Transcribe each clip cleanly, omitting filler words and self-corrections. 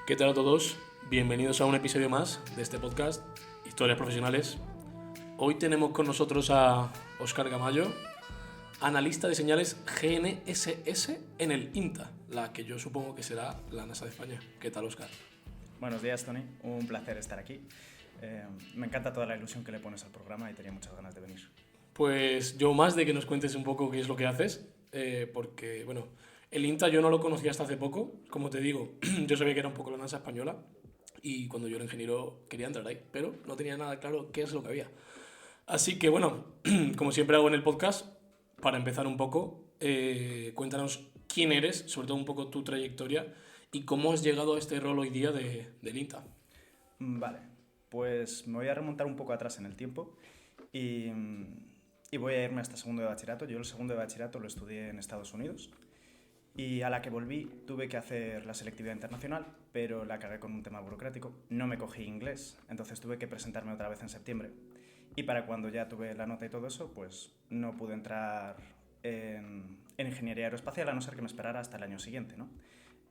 ¿Qué tal a todos? Bienvenidos a un episodio más de este podcast, Historias Profesionales. Hoy tenemos con nosotros a Óscar Gamayo, analista de señales GNSS en el INTA, la que yo supongo que será la NASA de España. ¿Qué tal, Óscar? Buenos días, Tony. Un placer estar aquí. Me encanta toda la ilusión que le pones al programa y tenía muchas ganas de venir. Pues yo más de que nos cuentes un poco qué es lo que haces, porque, bueno, el INTA yo no lo conocía hasta hace poco. Como te digo, yo sabía que era un poco la NASA española y cuando yo era ingeniero quería entrar ahí, pero no tenía nada claro qué es lo que había. Así que, bueno, como siempre hago en el podcast, para empezar un poco, cuéntanos quién eres, sobre todo un poco tu trayectoria y cómo has llegado a este rol hoy día del INTA. Vale, pues me voy a remontar un poco atrás en el tiempo y voy a irme hasta segundo de bachillerato. Yo el segundo de bachillerato lo estudié en Estados Unidos y a la que volví tuve que hacer la selectividad internacional, pero la cagué con un tema burocrático. No me cogí inglés, entonces tuve que presentarme otra vez en septiembre. Y para cuando ya tuve la nota y todo eso, pues no pude entrar en ingeniería aeroespacial, a no ser que me esperara hasta el año siguiente, ¿no?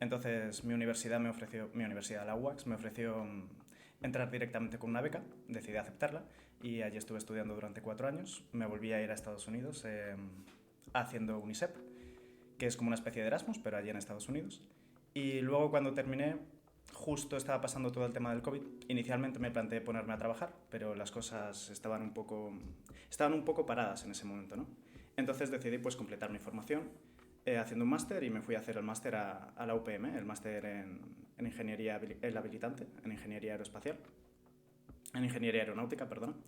Entonces mi universidad, la UAX, me ofreció entrar directamente con una beca, decidí aceptarla y allí estuve estudiando durante 4 años. Me volví a ir a Estados Unidos haciendo UNICEP, que es como una especie de Erasmus, pero allí en Estados Unidos. Y luego cuando terminé, justo estaba pasando todo el tema del COVID. Inicialmente me planteé ponerme a trabajar, pero las cosas estaban un poco paradas en ese momento, ¿no? Entonces decidí pues completar mi formación haciendo un máster y me fui a hacer el máster a la UPM, el máster en ingeniería, el habilitante, en ingeniería aeroespacial, en ingeniería aeronáutica, perdón.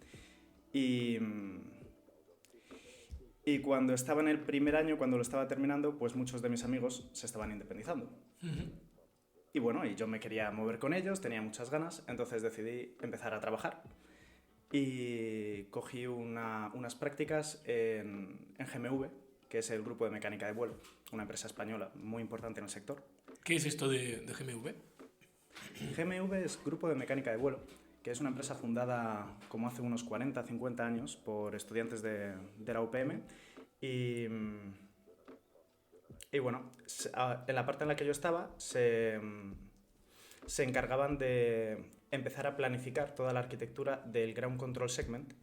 Y cuando estaba en el primer año, cuando lo estaba terminando, pues muchos de mis amigos se estaban independizando. Y bueno, y yo me quería mover con ellos, tenía muchas ganas, entonces decidí empezar a trabajar. Y cogí unas prácticas en GMV, que es el Grupo de Mecánica de Vuelo, una empresa española muy importante en el sector. ¿Qué es esto de GMV? GMV es Grupo de Mecánica de Vuelo, que es una empresa fundada como hace unos 40, 50 años por estudiantes de la UPM. Y bueno, en la parte en la que yo estaba se encargaban de empezar a planificar toda la arquitectura del Ground Control Segment,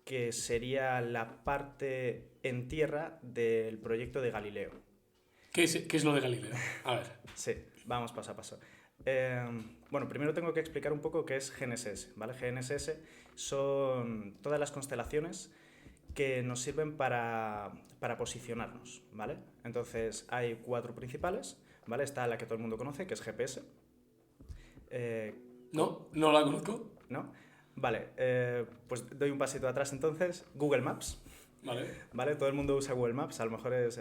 que sería la parte en tierra del proyecto de Galileo. ¿Qué es lo de Galileo? A ver. Sí, vamos paso a paso. Bueno, primero tengo que explicar un poco qué es GNSS, ¿vale? GNSS son todas las constelaciones que nos sirven para posicionarnos, ¿vale? Entonces hay 4 principales, ¿vale? Está la que todo el mundo conoce, que es GPS. No la conozco. ¿No? Vale, pues doy un pasito atrás entonces. Google Maps. Vale, todo el mundo usa Google Maps, a lo mejor es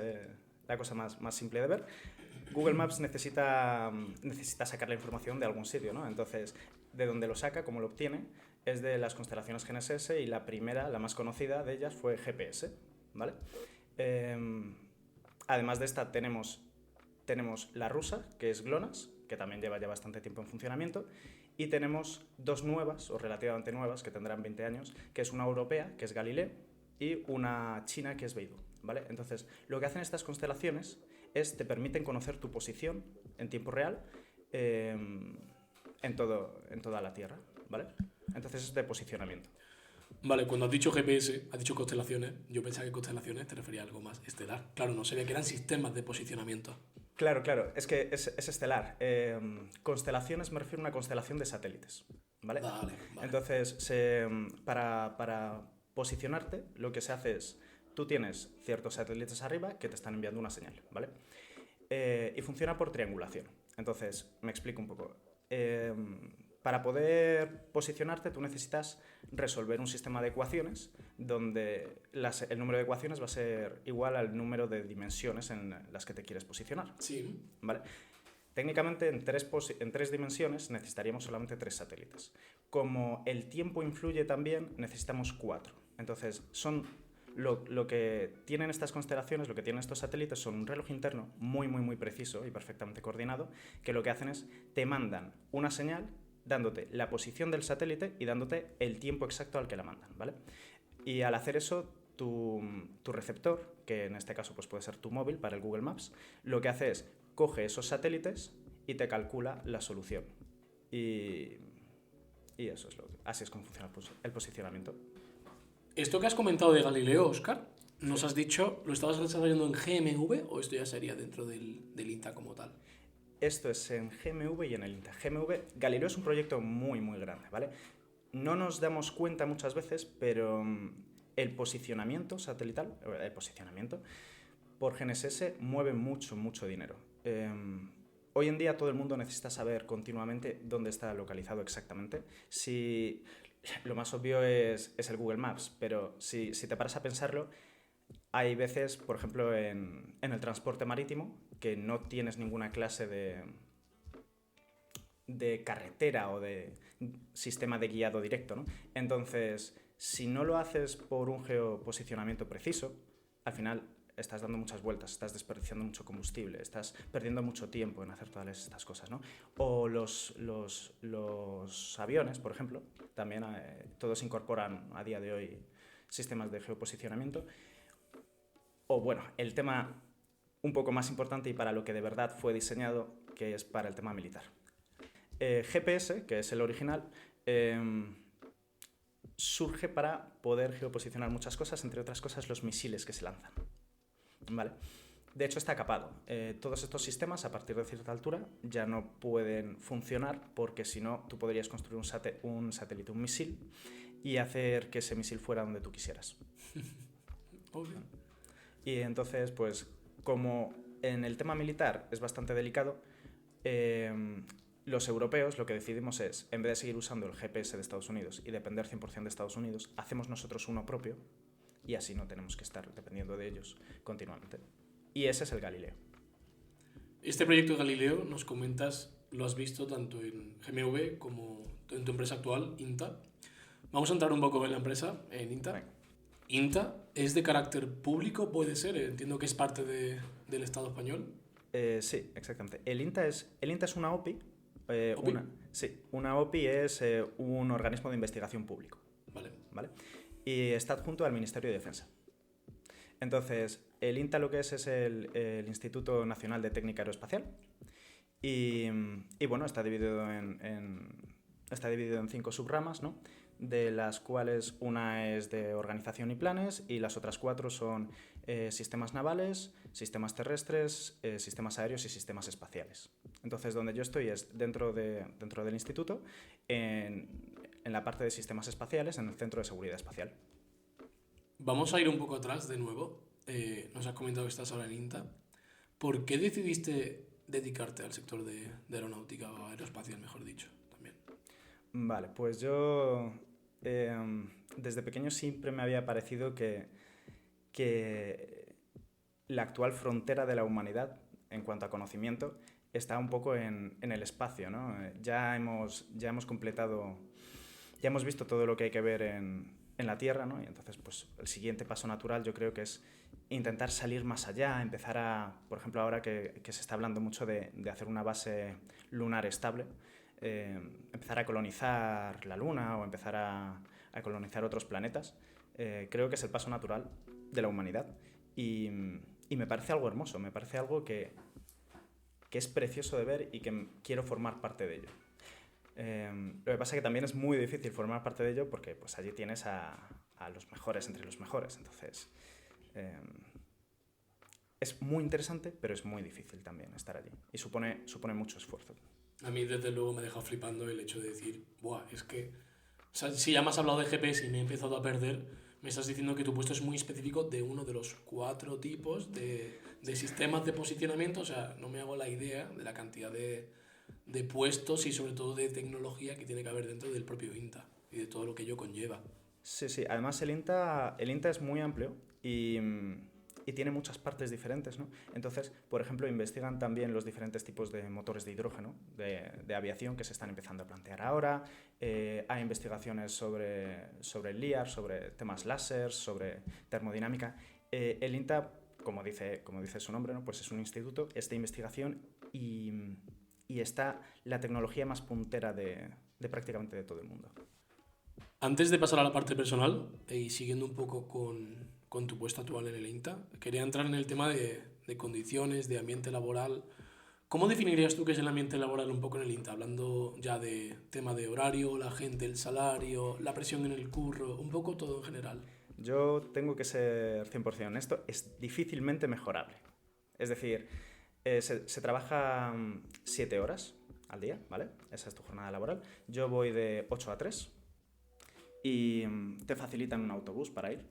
la cosa más simple de ver. Google Maps necesita sacar la información de algún sitio, ¿no? Entonces, de dónde lo saca, cómo lo obtiene, es de las constelaciones GNSS y la primera, la más conocida de ellas fue GPS, ¿vale? Además de esta tenemos la rusa, que es GLONASS, que también lleva ya bastante tiempo en funcionamiento, y tenemos 2 nuevas, o relativamente nuevas, que tendrán 20 años, que es una europea, que es Galileo, y una china, que es Beidou, ¿vale? Entonces, lo que hacen estas constelaciones es te permiten conocer tu posición en tiempo real en toda la Tierra, ¿vale? Entonces es de posicionamiento. Vale, cuando has dicho GPS, has dicho constelaciones, yo pensaba que constelaciones te refería a algo más estelar. Claro, no sabía que eran sistemas de posicionamiento. Claro, es que es estelar. Constelaciones me refiero a una constelación de satélites, ¿vale? Vale. Entonces, para posicionarte, lo que se hace es, tú tienes ciertos satélites arriba que te están enviando una señal, ¿vale? Y funciona por triangulación. Entonces, me explico un poco. Para poder posicionarte, tú necesitas resolver un sistema de ecuaciones donde el número de ecuaciones va a ser igual al número de dimensiones en las que te quieres posicionar. Sí. ¿Vale? Técnicamente, en 3 dimensiones necesitaríamos solamente 3 satélites. Como el tiempo influye también, necesitamos 4. Entonces, lo que tienen estas constelaciones, lo que tienen estos satélites, son un reloj interno muy preciso y perfectamente coordinado, que lo que hacen es, te mandan una señal dándote la posición del satélite y dándote el tiempo exacto al que la mandan, ¿vale? Y al hacer eso, tu receptor, que en este caso pues puede ser tu móvil para el Google Maps, lo que hace es coge esos satélites y te calcula la solución. y eso es así es como funciona el posicionamiento. Esto que has comentado de Galileo, Óscar, nos has dicho, ¿lo estabas desarrollando en GMV o esto ya sería dentro del INTA como tal? Esto es en GMV y en el INTA. Galileo es un proyecto muy, muy grande, ¿vale? No nos damos cuenta muchas veces, pero el posicionamiento satelital, por GNSS mueve mucho, mucho dinero. Hoy en día todo el mundo necesita saber continuamente dónde está localizado exactamente. Si lo más obvio es el Google Maps, pero si te paras a pensarlo, hay veces, por ejemplo, en el transporte marítimo, que no tienes ninguna clase de carretera o de sistema de guiado directo, ¿no? Entonces, si no lo haces por un geoposicionamiento preciso, al final estás dando muchas vueltas, estás desperdiciando mucho combustible, estás perdiendo mucho tiempo en hacer todas estas cosas, ¿no? O los aviones, por ejemplo, también todos incorporan a día de hoy sistemas de geoposicionamiento. O bueno, el tema un poco más importante y para lo que de verdad fue diseñado, que es para el tema militar. GPS, que es el original, surge para poder geoposicionar muchas cosas, entre otras cosas los misiles que se lanzan. ¿Vale? De hecho está capado. Todos estos sistemas a partir de cierta altura ya no pueden funcionar porque si no tú podrías construir un satélite, un misil y hacer que ese misil fuera donde tú quisieras. Okay. Y entonces pues como en el tema militar es bastante delicado, los europeos lo que decidimos es, en vez de seguir usando el GPS de Estados Unidos y depender 100% de Estados Unidos, hacemos nosotros uno propio y así no tenemos que estar dependiendo de ellos continuamente. Y ese es el Galileo. Este proyecto de Galileo, nos comentas, lo has visto tanto en GMV como en tu empresa actual, INTA. Vamos a entrar un poco en la empresa, en INTA. Venga. ¿INTA es de carácter público? Puede ser, entiendo que es parte del Estado español. Sí, exactamente. El INTA es una OPI. ¿OPI? Una OPI es un organismo de investigación público. ¿Vale? Y está adjunto al Ministerio de Defensa. Entonces, el INTA lo que es el Instituto Nacional de Técnica Aeroespacial y bueno, está dividido en 5 subramas, ¿no? De las cuales una es de organización y planes y las otras 4 son sistemas navales, sistemas terrestres, sistemas aéreos y sistemas espaciales. Entonces, donde yo estoy es dentro del instituto, en la parte de sistemas espaciales, en el Centro de Seguridad Espacial. Vamos a ir un poco atrás de nuevo. Nos has comentado que estás ahora en INTA. ¿Por qué decidiste dedicarte al sector de aeronáutica o aeroespacial, mejor dicho, también? Vale, pues yo desde pequeño siempre me había parecido que la actual frontera de la humanidad en cuanto a conocimiento está un poco en el espacio, ¿no? Ya hemos completado, ya hemos visto todo lo que hay que ver en la Tierra, ¿no? Y entonces pues el siguiente paso natural yo creo que es intentar salir más allá, empezar a, por ejemplo ahora que se está hablando mucho de hacer una base lunar estable, empezar a colonizar la Luna o empezar a colonizar otros planetas, creo que es el paso natural de la humanidad y me parece algo hermoso, me parece algo que es precioso de ver y que quiero formar parte de ello. Lo que pasa es que también es muy difícil formar parte de ello porque pues, allí tienes a los mejores entre los mejores, entonces es muy interesante pero es muy difícil también estar allí y supone mucho esfuerzo. A mí desde luego me ha dejado flipando el hecho de decir, buah, es que, o sea, si ya me has hablado de GPS y me he empezado a perder, me estás diciendo que tu puesto es muy específico de uno de los 4 tipos de sistemas de posicionamiento, o sea, no me hago la idea de la cantidad de puestos y sobre todo de tecnología que tiene que haber dentro del propio INTA y de todo lo que ello conlleva. Sí, además el INTA es muy amplio y tiene muchas partes diferentes, ¿no? Entonces, por ejemplo, investigan también los diferentes tipos de motores de hidrógeno de aviación que se están empezando a plantear ahora. Hay investigaciones sobre el LIAR, sobre temas láser, sobre termodinámica. El INTA, como dice su nombre, ¿no? Pues es un instituto, es de investigación y está la tecnología más puntera de prácticamente de todo el mundo. Antes de pasar a la parte personal y siguiendo un poco con tu puesto actual en el INTA, quería entrar en el tema de condiciones, de ambiente laboral. ¿Cómo definirías tú qué es el ambiente laboral un poco en el INTA? Hablando ya de tema de horario, la gente, el salario, la presión en el curro, un poco todo en general. Yo tengo que ser 100% honesto, es difícilmente mejorable. Es decir, se trabaja 7 horas al día, ¿vale? Esa es tu jornada laboral. Yo voy de 8 a 3 y te facilitan un autobús para ir.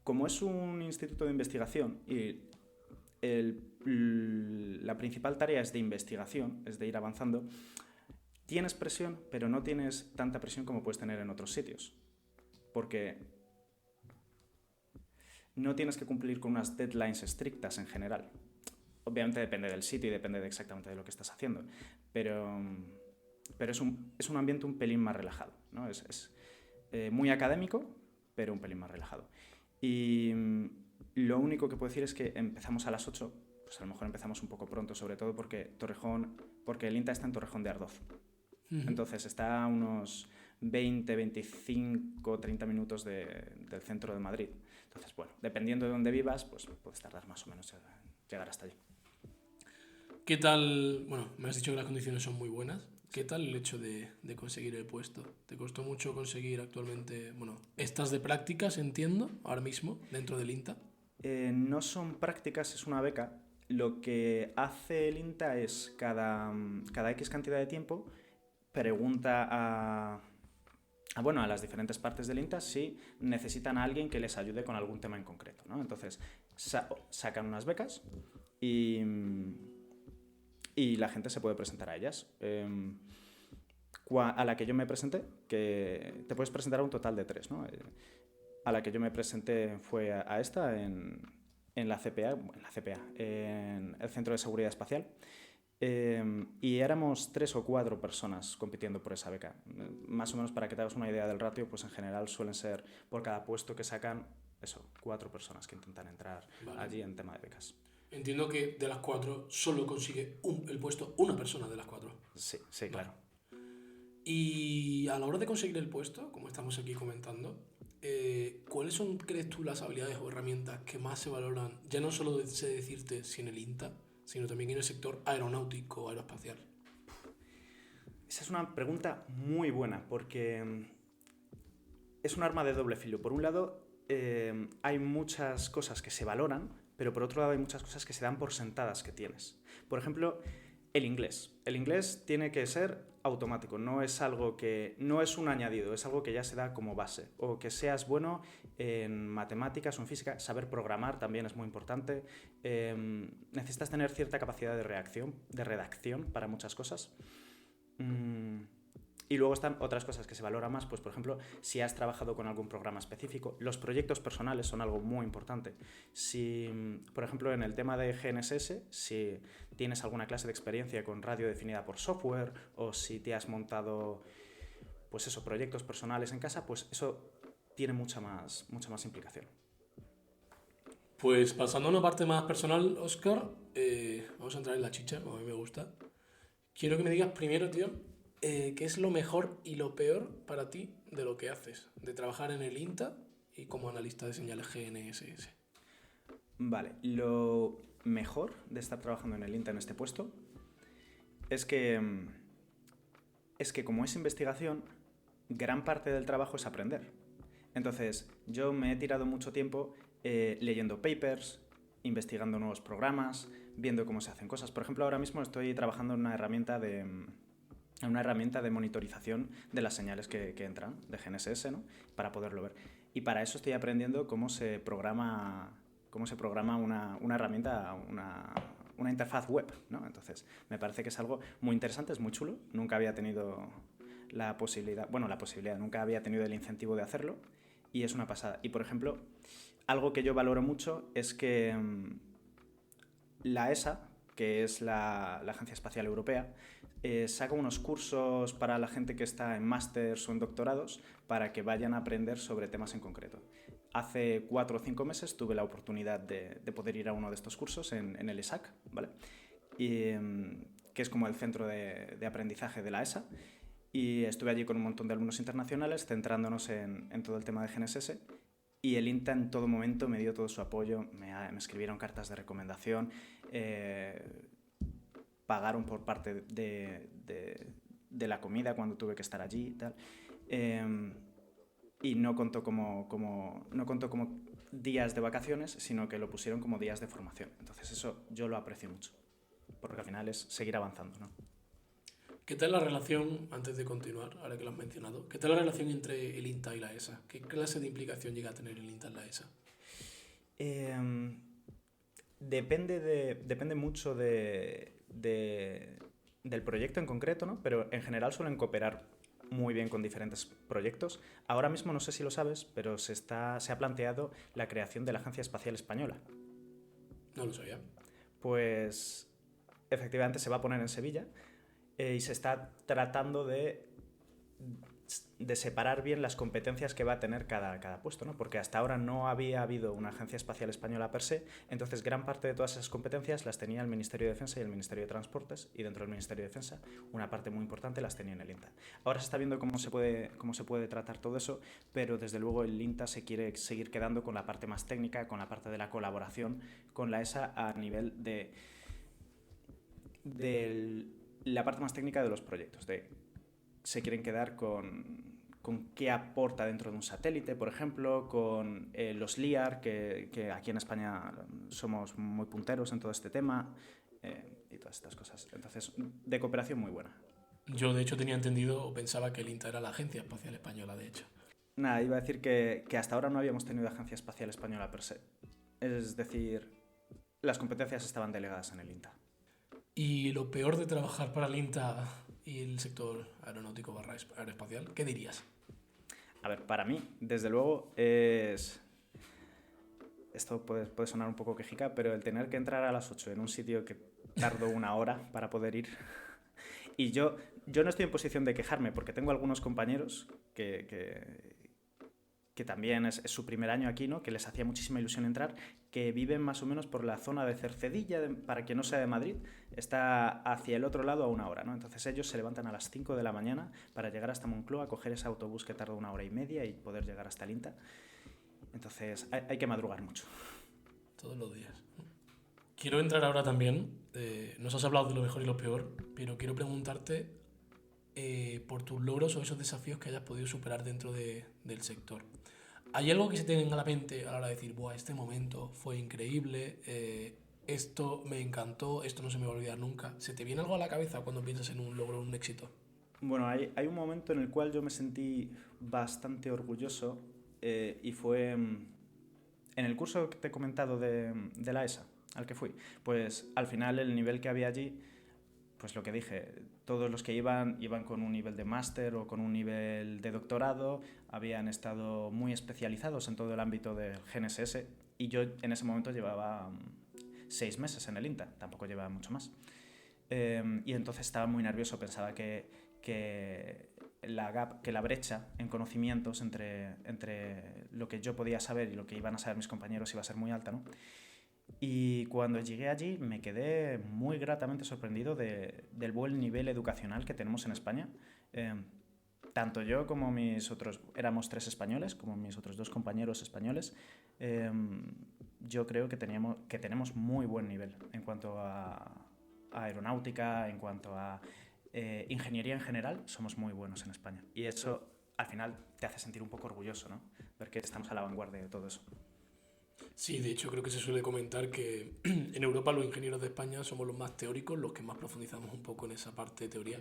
Como es un instituto de investigación y la principal tarea es de investigación, es de ir avanzando, tienes presión, pero no tienes tanta presión como puedes tener en otros sitios. Porque no tienes que cumplir con unas deadlines estrictas en general. Obviamente depende del sitio y depende exactamente de lo que estás haciendo, pero es un ambiente un pelín más relajado, ¿no? Es muy académico, pero un pelín más relajado. Y lo único que puedo decir es que empezamos a las 8, pues a lo mejor empezamos un poco pronto, sobre todo porque el INTA está en Torrejón de Ardoz. Entonces está a unos 20, 25, 30 minutos del centro de Madrid. Entonces, bueno, dependiendo de dónde vivas, pues puedes tardar más o menos en llegar hasta allí. ¿Qué tal? Bueno, me has dicho que las condiciones son muy buenas. ¿Qué tal el hecho de conseguir el puesto? ¿Te costó mucho conseguir actualmente? Bueno, estás de prácticas, entiendo, ahora mismo, dentro del INTA. No son prácticas, es una beca. Lo que hace el INTA es cada X cantidad de tiempo pregunta a las diferentes partes del INTA si necesitan a alguien que les ayude con algún tema en concreto, ¿no? Entonces sacan unas becas y la gente se puede presentar a ellas. A la que yo me presenté, que te puedes presentar a un total de 3, ¿no? A la que yo me presenté fue a esta en la CPA, en el Centro de Seguridad Espacial. Y éramos 3 o 4 personas compitiendo por esa beca. Más o menos para que te hagas una idea del ratio, pues en general suelen ser, por cada puesto que sacan, 4 personas que intentan entrar allí en tema de becas. Entiendo que de las 4 solo consigue el puesto una persona de las 4. Sí, claro. Y a la hora de conseguir el puesto, como estamos aquí comentando, ¿cuáles son, crees tú, las habilidades o herramientas que más se valoran, ya no solo sé decirte si en el INTA, sino también en el sector aeronáutico o aeroespacial? Esa es una pregunta muy buena porque es un arma de doble filo. Por un lado, hay muchas cosas que se valoran, pero por otro lado hay muchas cosas que se dan por sentadas que tienes. Por ejemplo, el inglés. El inglés tiene que ser automático, no es un añadido, es algo que ya se da como base. O que seas bueno en matemáticas o en física, saber programar también es muy importante. Necesitas tener cierta capacidad de redacción para muchas cosas. Y luego están otras cosas que se valoran más, pues por ejemplo, si has trabajado con algún programa específico. Los proyectos personales son algo muy importante. Si, por ejemplo, en el tema de GNSS, si tienes alguna clase de experiencia con radio definida por software o si te has montado, pues eso, proyectos personales en casa, pues eso tiene mucha más implicación. Pues pasando a una parte más personal, Óscar, vamos a entrar en la chicha, como a mí me gusta. Quiero que me digas primero, tío, ¿qué es lo mejor y lo peor para ti de lo que haces? De trabajar en el INTA y como analista de señales GNSS. Vale, lo mejor de estar trabajando en el INTA en este puesto es que como es investigación, gran parte del trabajo es aprender. Entonces, yo me he tirado mucho tiempo leyendo papers, investigando nuevos programas, viendo cómo se hacen cosas. Por ejemplo, ahora mismo estoy trabajando en una herramienta de monitorización de las señales que entran de GNSS, ¿no? Para poderlo ver. Y para eso estoy aprendiendo cómo se programa una herramienta, una interfaz web, ¿no? Entonces, me parece que es algo muy interesante, es muy chulo. Nunca había tenido nunca había tenido el incentivo de hacerlo y es una pasada. Y, por ejemplo, algo que yo valoro mucho es que la ESA, que es la Agencia Espacial Europea, saca unos cursos para la gente que está en másters o en doctorados para que vayan a aprender sobre temas en concreto. Hace 4 o 5 meses tuve la oportunidad de poder ir a uno de estos cursos en el ESAC, ¿vale? Que es como el centro de aprendizaje de la ESA. Y estuve allí con un montón de alumnos internacionales centrándonos en todo el tema de GNSS. Y el INTA en todo momento me dio todo su apoyo, me escribieron cartas de recomendación, pagaron por parte de la comida cuando tuve que estar allí y tal. Y no contó como días de vacaciones, sino que lo pusieron como días de formación. Entonces eso yo lo aprecio mucho, porque al final es seguir avanzando, ¿no? ¿Qué tal la relación, antes de continuar, ahora que lo has mencionado, qué tal la relación entre el INTA y la ESA? ¿Qué clase de implicación llega a tener el INTA en la ESA? Depende mucho del proyecto en concreto, ¿no? Pero en general suelen cooperar muy bien con diferentes proyectos. Ahora mismo, no sé si lo sabes, pero se ha planteado la creación de la Agencia Espacial Española. No lo sabía. Pues efectivamente se va a poner en Sevilla y se está tratando de separar bien las competencias que va a tener cada puesto, ¿no? Porque hasta ahora no había habido una agencia espacial española per se, entonces gran parte de todas esas competencias las tenía el Ministerio de Defensa y el Ministerio de Transportes, y dentro del Ministerio de Defensa una parte muy importante las tenía en el INTA. Ahora se está viendo cómo se puede tratar todo eso, pero desde luego el INTA se quiere seguir quedando con la parte más técnica, con la parte de la colaboración con la ESA a nivel de la parte más técnica de los proyectos, se quieren quedar con qué aporta dentro de un satélite, por ejemplo, con los LIAR, que aquí en España somos muy punteros en todo este tema, y todas estas cosas. Entonces, de cooperación muy buena. Yo, de hecho, tenía entendido o pensaba que el INTA era la Agencia Espacial Española, de hecho. Nada, iba a decir que hasta ahora no habíamos tenido agencia espacial española per se. Es decir, las competencias estaban delegadas en el INTA. Y lo peor de trabajar para el INTA y el sector aeronáutico / aeroespacial, ¿qué dirías? A ver, para mí, desde luego, es... Esto puede sonar un poco quejica, pero el tener que entrar a las 8 en un sitio que tardo 1 hora para poder ir... Y yo no estoy en posición de quejarme, porque tengo algunos compañeros que también es su primer año aquí, ¿no? Que les hacía muchísima ilusión entrar, que viven más o menos por la zona de Cercedilla, para quien no sea de Madrid, está hacia el otro lado a 1 hora, ¿no? Entonces ellos se levantan a las 5 de la mañana para llegar hasta Moncloa, coger ese autobús que tarda 1 hora y media y poder llegar hasta el INTA. Entonces hay que madrugar mucho. Todos los días. Quiero entrar ahora también, nos has hablado de lo mejor y lo peor, pero quiero preguntarte por tus logros o esos desafíos que hayas podido superar dentro del sector. ¿Hay algo que se te venga a la mente a la hora de decir, buah, este momento fue increíble, esto me encantó, esto no se me va a olvidar nunca? ¿Se te viene algo a la cabeza cuando piensas en un logro, un éxito? Bueno, hay un momento en el cual yo me sentí bastante orgulloso y fue en el curso que te he comentado de la ESA, al que fui. Pues al final el nivel que había allí, pues lo que dije, todos los que iban con un nivel de máster o con un nivel de doctorado, habían estado muy especializados en todo el ámbito del GNSS, y yo en ese momento llevaba 6 meses en el INTA, tampoco llevaba mucho más. Y entonces estaba muy nervioso, pensaba que la brecha en conocimientos entre lo que yo podía saber y lo que iban a saber mis compañeros iba a ser muy alta, ¿no? Y cuando llegué allí me quedé muy gratamente sorprendido del buen nivel educacional que tenemos en España. Tanto yo como éramos 3 españoles, como mis otros 2 compañeros españoles, yo creo que tenemos muy buen nivel en cuanto a aeronáutica, en cuanto a ingeniería en general, somos muy buenos en España. Y eso al final te hace sentir un poco orgulloso, ¿no? Ver que estamos a la vanguardia de todo eso. Sí, de hecho creo que se suele comentar que en Europa los ingenieros de España somos los más teóricos, los que más profundizamos un poco en esa parte de teoría.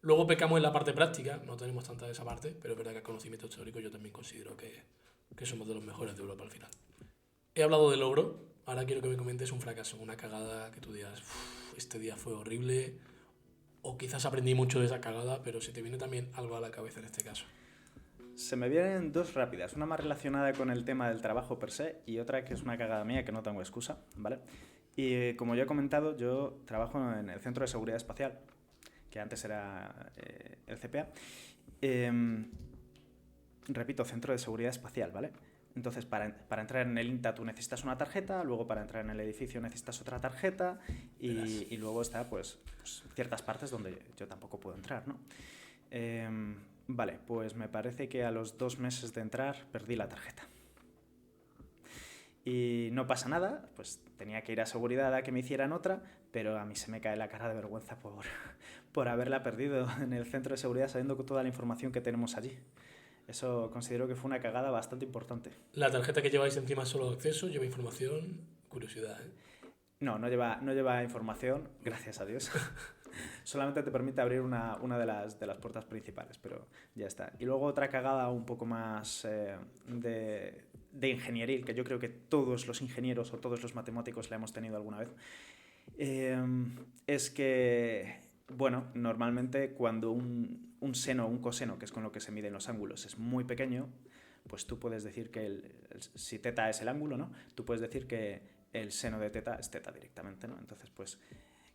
Luego pecamos en la parte práctica, no tenemos tanta de esa parte, pero es verdad que el conocimiento teórico yo también considero que somos de los mejores de Europa al final. He hablado de logro, ahora quiero que me comentes un fracaso, una cagada que tú digas, este día fue horrible, o quizás aprendí mucho de esa cagada, pero se te viene también algo a la cabeza en este caso. Se me vienen 2 rápidas, una más relacionada con el tema del trabajo per se y otra que es una cagada mía que no tengo excusa, ¿vale? Y como ya he comentado, yo trabajo en el Centro de Seguridad Espacial, que antes era el CPA. Repito, Centro de Seguridad Espacial, ¿vale? Entonces, para entrar en el INTA tú necesitas una tarjeta, luego para entrar en el edificio necesitas otra tarjeta y luego está pues ciertas partes donde yo tampoco puedo entrar, ¿no? Vale, pues me parece que a los 2 meses de entrar perdí la tarjeta. Y no pasa nada, pues tenía que ir a seguridad a que me hicieran otra, pero a mí se me cae la cara de vergüenza por haberla perdido en el centro de seguridad sabiendo toda la información que tenemos allí. Eso considero que fue una cagada bastante importante. La tarjeta que lleváis encima es solo de acceso, lleva información, curiosidad, ¿eh? No lleva información, gracias a Dios. Solamente te permite abrir una de las puertas principales, pero ya está. Y luego otra cagada un poco más de ingenieril, que yo creo que todos los ingenieros o todos los matemáticos la hemos tenido alguna vez, es que, bueno, normalmente cuando un seno o un coseno, que es con lo que se miden los ángulos, es muy pequeño, pues tú puedes decir que si teta es el ángulo, ¿no? Tú puedes decir que el seno de teta es teta directamente, ¿no? Entonces, pues,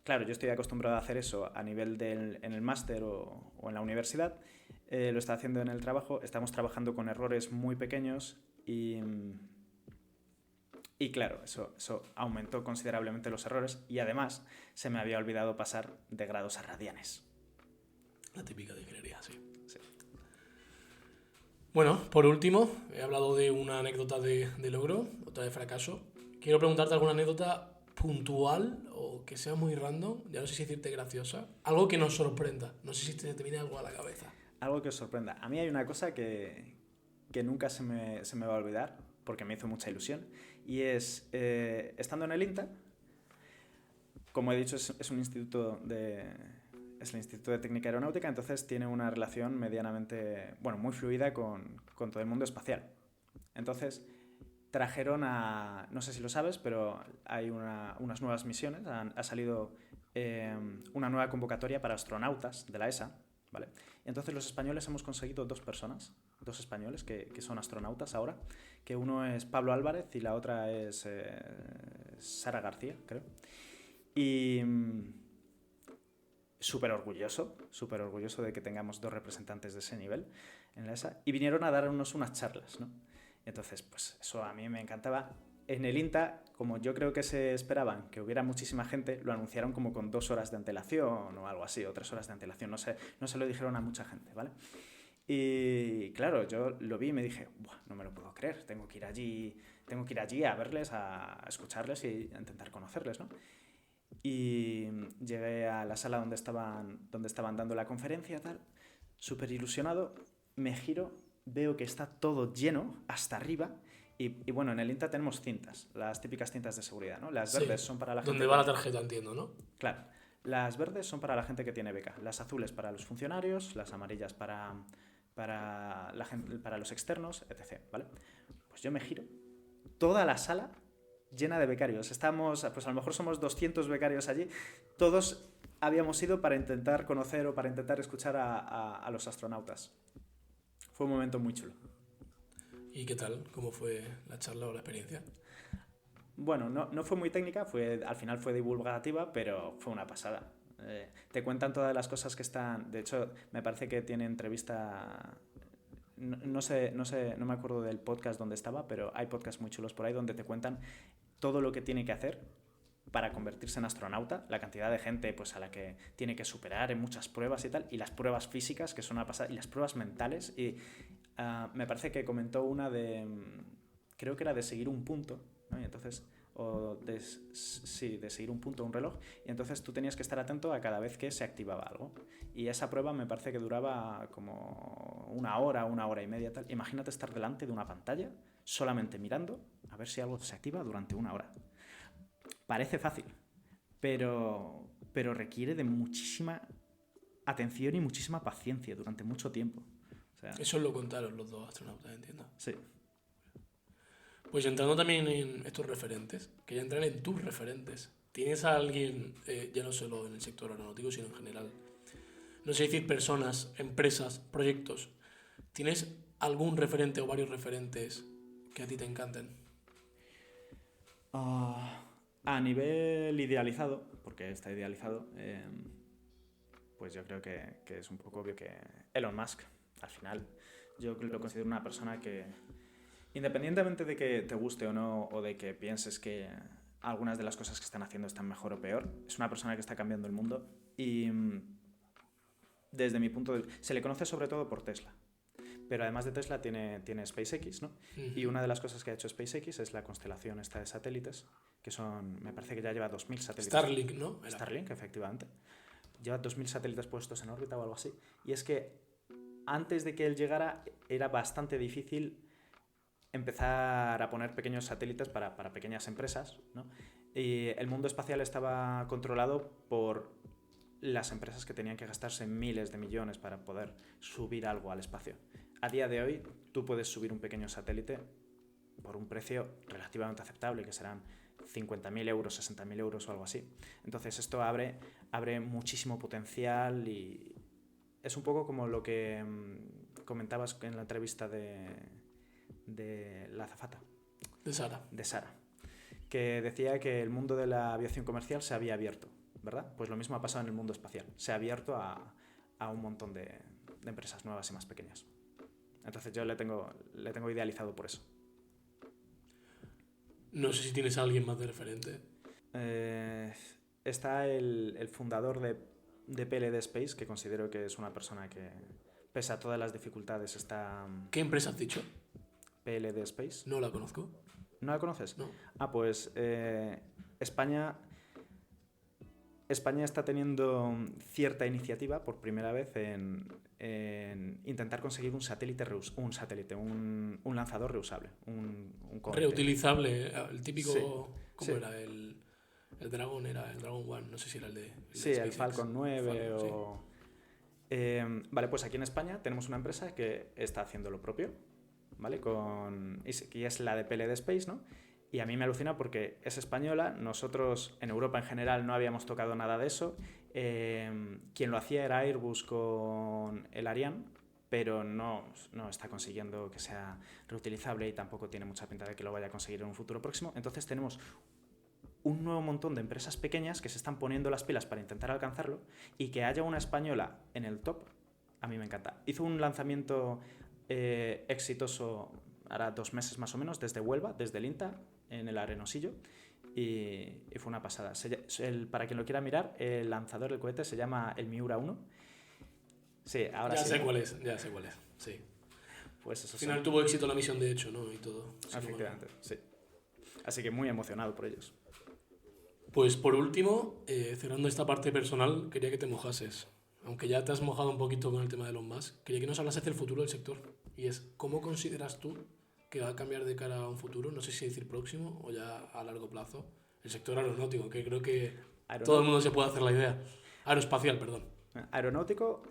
claro, yo estoy acostumbrado a hacer eso a nivel en el máster o en la universidad, lo está haciendo en el trabajo, estamos trabajando con errores muy pequeños y claro, eso aumentó considerablemente los errores y además se me había olvidado pasar de grados a radianes. La típica de ingeniería, sí. Sí. Bueno, por último, he hablado de una anécdota de logro, otra de fracaso. Quiero preguntarte alguna anécdota puntual o que sea muy random, ya no sé si decirte graciosa, algo que nos sorprenda, no sé si te viene algo a la cabeza. Algo que os sorprenda. A mí hay una cosa que nunca se me va a olvidar, porque me hizo mucha ilusión, y es, estando en el INTA, como he dicho, es un instituto es el Instituto de Técnica Aeronáutica, entonces tiene una relación medianamente, bueno, muy fluida con todo el mundo espacial. Entonces, trajeron no sé si lo sabes, pero hay unas nuevas misiones, ha salido una nueva convocatoria para astronautas de la ESA, ¿vale? Entonces los españoles hemos conseguido dos españoles que son astronautas ahora, que uno es Pablo Álvarez y la otra es Sara García, creo. Y súper orgulloso de que tengamos dos representantes de ese nivel en la ESA, y vinieron a darnos unas charlas, ¿no? Entonces, pues eso a mí me encantaba. En el INTA, como yo creo que se esperaban que hubiera muchísima gente, lo anunciaron como con 2 horas de antelación o algo así, o 3 horas de antelación, no se lo dijeron a mucha gente, ¿vale? Y claro, yo lo vi y me dije, buah, no me lo puedo creer, tengo que ir allí a verles, a escucharles y a intentar conocerles, ¿no? Y llegué a la sala donde estaban dando la conferencia, tal, súper ilusionado, me giro, veo que está todo lleno hasta arriba y bueno, en el INTA tenemos cintas, las típicas cintas de seguridad, ¿no? Las verdes son para la gente... Donde va la tarjeta, entiendo, ¿no? Claro, las verdes son para la gente que tiene beca, las azules para los funcionarios, las amarillas para los externos, etc., ¿vale? Pues yo me giro, toda la sala llena de becarios. Estamos, pues a lo mejor somos 200 becarios allí. Todos habíamos ido para intentar conocer o para intentar escuchar a los astronautas. Fue un momento muy chulo. ¿Y qué tal? ¿Cómo fue la charla o la experiencia? Bueno, no fue muy técnica, al final fue divulgativa, pero fue una pasada. Te cuentan todas las cosas que están... De hecho, me parece que tiene entrevista... No me acuerdo del podcast donde estaba, pero hay podcasts muy chulos por ahí donde te cuentan todo lo que tiene que hacer para convertirse en astronauta, la cantidad de gente pues, a la que tiene que superar en muchas pruebas y tal, y las pruebas físicas, que son una pasada, y las pruebas mentales. Y me parece que comentó una creo que era de seguir un punto, ¿no? Y entonces... de seguir un punto, un reloj, y entonces tú tenías que estar atento a cada vez que se activaba algo, y esa prueba me parece que duraba como 1 hora, 1 hora y media, tal. Imagínate estar delante de una pantalla solamente mirando a ver si algo se activa durante 1 hora. Parece fácil, pero requiere de muchísima atención y muchísima paciencia durante mucho tiempo. O sea, eso lo contaron los dos astronautas, entiendo. Sí. Pues entrando también en estos referentes, quería entrar en tus referentes. ¿Tienes a alguien, ya no solo en el sector aeronáutico, sino en general? No sé decir personas, empresas, proyectos. ¿Tienes algún referente o varios referentes que a ti te encanten? A nivel idealizado, porque está idealizado, pues yo creo que es un poco obvio que Elon Musk, al final, yo lo considero una persona que... Independientemente de que te guste o no, o de que pienses que algunas de las cosas que están haciendo están mejor o peor, es una persona que está cambiando el mundo y desde mi punto de vista, se le conoce sobre todo por Tesla, Pero además de Tesla tiene SpaceX, ¿no? Y una de las cosas que ha hecho SpaceX es la constelación esta de satélites, que son, me parece que ya lleva 2.000 satélites. Starlink, ¿no? Starlink, efectivamente. Lleva 2.000 satélites puestos en órbita o algo así. Y es que antes de que él llegara era bastante difícil empezar a poner pequeños satélites para pequeñas empresas, ¿no? Y el mundo espacial estaba controlado por las empresas que tenían que gastarse miles de millones para poder subir algo al espacio. A día de hoy, tú puedes subir un pequeño satélite por un precio relativamente aceptable, que serán 50.000 euros, 60.000 euros o algo así. Entonces esto abre muchísimo potencial y es un poco como lo que comentabas en la entrevista de la azafata. De Sara, que decía que el mundo de la aviación comercial se había abierto, ¿verdad? Pues lo mismo ha pasado en el mundo espacial. Se ha abierto a un montón de empresas nuevas y más pequeñas. Entonces yo le tengo idealizado por eso. No sé si tienes a alguien más de referente. Está el fundador de PLD Space, que considero que es una persona que, pese a todas las dificultades, está... ¿Qué empresa has dicho? PLD Space. No la conozco. ¿No la conoces? No. Pues España está teniendo cierta iniciativa por primera vez en intentar conseguir un lanzador reusable, un cohete. Reutilizable, el típico... Sí, ¿Cómo era? El Dragon era el Dragon One, no sé si era el de el Falcon 9 o... Sí. Vale, pues aquí en España tenemos una empresa que está haciendo lo propio, ¿vale? Y es la de PLD Space, ¿no? Y a mí me alucina porque es española, nosotros en Europa en general no habíamos tocado nada de eso. Quien lo hacía era Airbus con el Ariane, pero no está consiguiendo que sea reutilizable y tampoco tiene mucha pinta de que lo vaya a conseguir en un futuro próximo. Entonces tenemos un nuevo montón de empresas pequeñas que se están poniendo las pilas para intentar alcanzarlo, y que haya una española en el top, a mí me encanta. Hizo un lanzamiento exitoso hará 2 meses más o menos desde Huelva, desde el INTA, en el Arenosillo, y fue una pasada. Para quien lo quiera mirar, el lanzador del cohete se llama el Miura 1. Sí, ahora ya sí. Sé cuál es, sí. Pues eso. Al final tuvo éxito la misión, de hecho, ¿no? Y todo. Efectivamente, sí. Así que muy emocionado por ellos. Pues por último, cerrando esta parte personal, quería que te mojases. Aunque ya te has mojado un poquito con el tema de Elon Musk, quería que nos hablases del futuro del sector. Y es, ¿cómo consideras tú que va a cambiar de cara a un futuro? No sé si decir próximo o ya a largo plazo. El sector aeronáutico, que creo que todo el mundo se puede hacer la idea. Aeroespacial, perdón. Aeronáutico,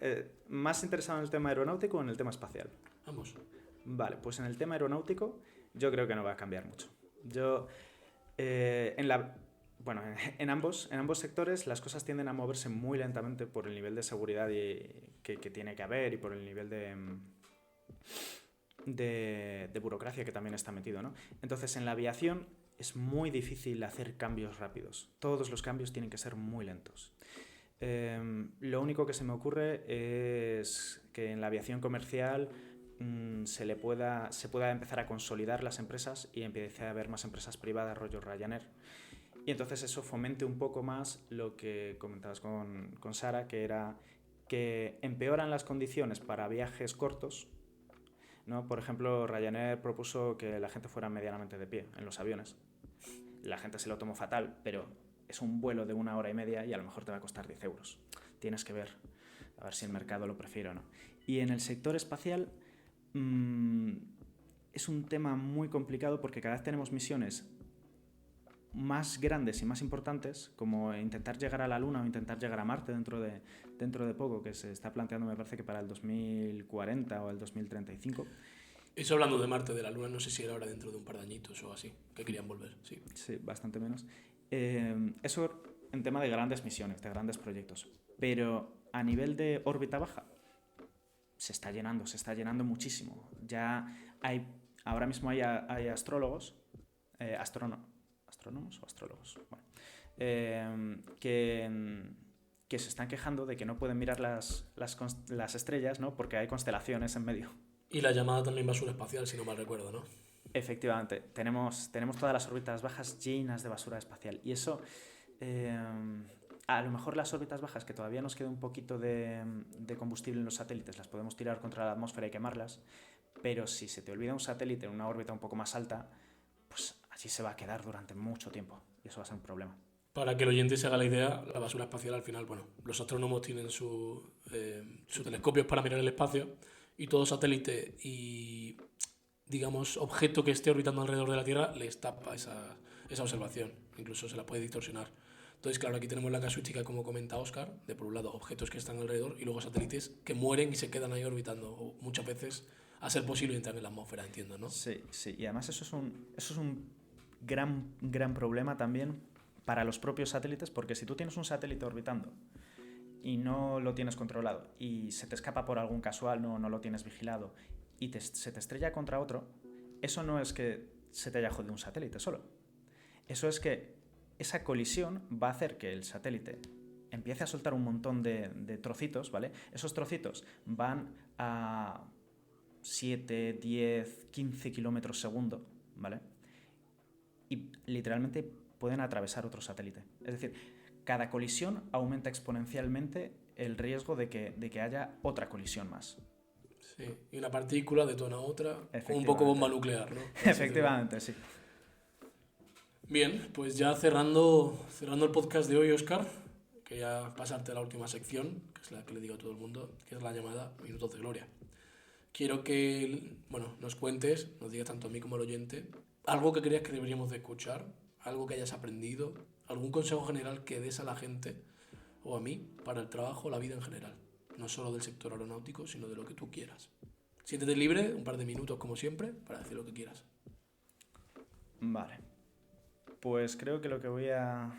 ¿más interesado en el tema aeronáutico o en el tema espacial? Ambos. Vale, pues en el tema aeronáutico yo creo que no va a cambiar mucho. En ambos sectores las cosas tienden a moverse muy lentamente por el nivel de seguridad que tiene que haber y por el nivel de burocracia que también está metido, ¿no? Entonces, en la aviación es muy difícil hacer cambios rápidos. Todos los cambios tienen que ser muy lentos. Lo único que se me ocurre es que en la aviación comercial se pueda empezar a consolidar las empresas y empiece a haber más empresas privadas, rollo Ryanair. Y entonces eso fomente un poco más lo que comentabas con Sara, que era que empeoran las condiciones para viajes cortos, ¿no? Por ejemplo, Ryanair propuso que la gente fuera medianamente de pie en los aviones. La gente se lo tomó fatal, pero es un vuelo de 1 hora y media y a lo mejor te va a costar 10 euros. Tienes que ver, a ver si el mercado lo prefiere o no. Y en el sector espacial es un tema muy complicado porque cada vez tenemos misiones más grandes y más importantes, como intentar llegar a la Luna o intentar llegar a Marte dentro de poco, que se está planteando, me parece que para el 2040 o el 2035. Eso hablando de Marte, de la Luna, no sé si era ahora dentro de un par de añitos o así, que querían volver, sí. Sí, bastante menos. Eso en tema de grandes misiones, de grandes proyectos. Pero a nivel de órbita baja, se está llenando muchísimo. Ahora mismo hay astrólogos, astrónomos o astrólogos, bueno, que se están quejando de que no pueden mirar las estrellas, ¿no? Porque hay constelaciones en medio. Y la llamada también basura espacial, si no mal recuerdo, ¿no? Efectivamente, tenemos todas las órbitas bajas llenas de basura espacial y eso A lo mejor las órbitas bajas, que todavía nos queda un poquito de combustible en los satélites, las podemos tirar contra la atmósfera y quemarlas, pero si se te olvida un satélite en una órbita un poco más alta, pues allí se va a quedar durante mucho tiempo y eso va a ser un problema. Para que el oyente se haga la idea, la basura espacial al final, bueno, los astrónomos tienen sus telescopios para mirar el espacio y todo satélite y, digamos, objeto que esté orbitando alrededor de la Tierra les tapa esa observación, incluso se la puede distorsionar. Entonces, claro, aquí tenemos la casuística, como comenta Óscar, de por un lado objetos que están alrededor y luego satélites que mueren y se quedan ahí orbitando, o muchas veces, a ser posible, entrar en la atmósfera, entiendo, ¿no? Sí, sí, y además eso es un gran problema también para los propios satélites, porque si tú tienes un satélite orbitando y no lo tienes controlado y se te escapa por algún casual, no lo tienes vigilado y se te estrella contra otro, eso no es que se te haya jodido un satélite solo. Eso es que esa colisión va a hacer que el satélite empiece a soltar un montón de trocitos, ¿vale? Esos trocitos van a 7, 10, 15 kilómetros segundo, ¿vale? Y literalmente pueden atravesar otro satélite. Es decir, cada colisión aumenta exponencialmente el riesgo de que haya otra colisión más. Sí, y una partícula detona otra, como un poco Efectivamente. bomba nuclear, ¿no? Efectivamente, sí. Bien, pues ya cerrando el podcast de hoy, Óscar, quería pasarte a la última sección, que es la que le digo a todo el mundo, que es la llamada Minutos de Gloria. Quiero que, bueno, nos cuentes, nos digas tanto a mí como al oyente, algo que creas que deberíamos de escuchar, algo que hayas aprendido, algún consejo general que des a la gente o a mí para el trabajo o la vida en general, no solo del sector aeronáutico, sino de lo que tú quieras. Siéntete libre, un par de minutos como siempre, para decir lo que quieras. Vale. Pues creo que lo que voy a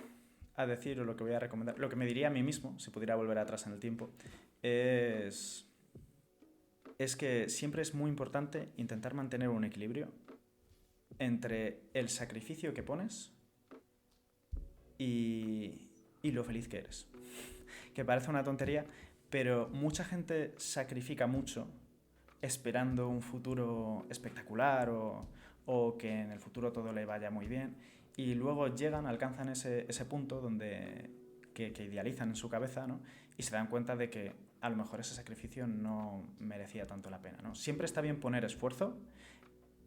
decir o lo que voy a recomendar, lo que me diría a mí mismo, si pudiera volver atrás en el tiempo, es que siempre es muy importante intentar mantener un equilibrio entre el sacrificio que pones y lo feliz que eres. Que parece una tontería, pero mucha gente sacrifica mucho esperando un futuro espectacular o que en el futuro todo le vaya muy bien y luego alcanzan ese punto que idealizan en su cabeza, ¿no? Y se dan cuenta de que a lo mejor ese sacrificio no merecía tanto la pena, ¿no? Siempre está bien poner esfuerzo,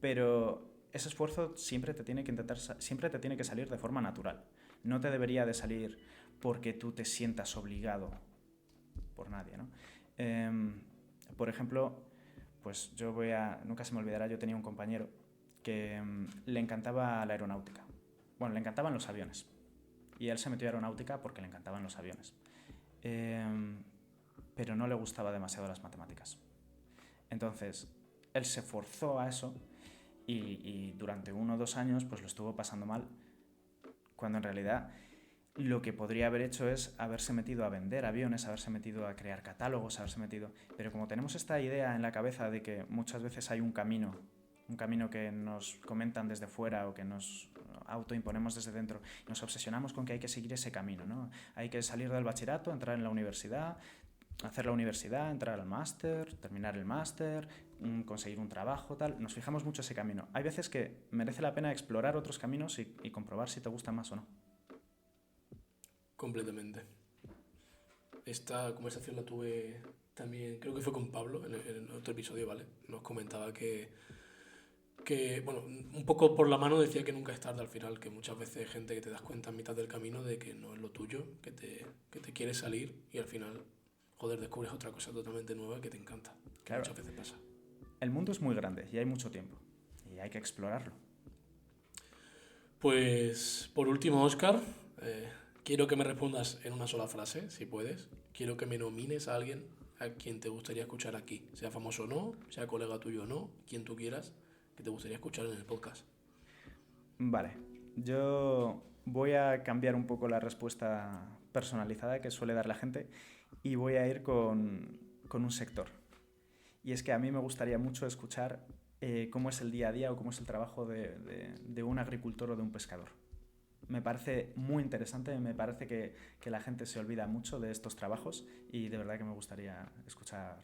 pero ese esfuerzo siempre te tiene que salir de forma natural. No te debería de salir porque tú te sientas obligado por nadie, ¿no? Por ejemplo, pues nunca se me olvidará, yo tenía un compañero que le encantaba la aeronáutica. Bueno, le encantaban los aviones. Y él se metió a aeronáutica porque le encantaban los aviones. Pero no le gustaba demasiado las matemáticas. Entonces, él se forzó a eso y durante 1 o 2 años pues lo estuvo pasando mal, cuando en realidad lo que podría haber hecho es haberse metido a vender aviones, haberse metido a crear catálogos, Pero como tenemos esta idea en la cabeza de que muchas veces hay un camino que nos comentan desde fuera o que nos autoimponemos desde dentro, nos obsesionamos con que hay que seguir ese camino, ¿no? Hay que salir del bachillerato, entrar en la universidad, hacer la universidad, entrar al máster, terminar el máster, conseguir un trabajo, tal. Nos fijamos mucho ese camino. Hay veces que merece la pena explorar otros caminos y comprobar si te gustan más o no. Completamente. Esta conversación la tuve también, creo que fue con Pablo en otro episodio, ¿vale? Nos comentaba que, bueno, un poco por la mano decía que nunca es tarde al final, que muchas veces hay gente que te das cuenta en mitad del camino de que no es lo tuyo, que te quieres salir y al final, joder, descubres otra cosa totalmente nueva que te encanta. Claro. Muchas veces pasa. El mundo es muy grande y hay mucho tiempo y hay que explorarlo. Pues, por último, Óscar, quiero que me respondas en una sola frase, si puedes. Quiero que me nomines a alguien a quien te gustaría escuchar aquí, sea famoso o no, sea colega tuyo o no, quien tú quieras, que te gustaría escuchar en el podcast. Vale, yo voy a cambiar un poco la respuesta personalizada que suele dar la gente y voy a ir con un sector. Y es que a mí me gustaría mucho escuchar cómo es el día a día o cómo es el trabajo de un agricultor o de un pescador. Me parece muy interesante, me parece que la gente se olvida mucho de estos trabajos y de verdad que me gustaría escuchar.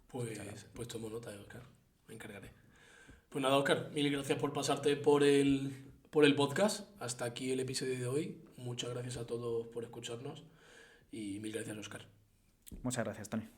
Pues tomo nota, Óscar, me encargaré. Pues nada, Óscar, mil gracias por pasarte por el por el podcast. Hasta aquí el episodio de hoy. Muchas gracias a todos por escucharnos y mil gracias, Óscar. Muchas gracias, Tony.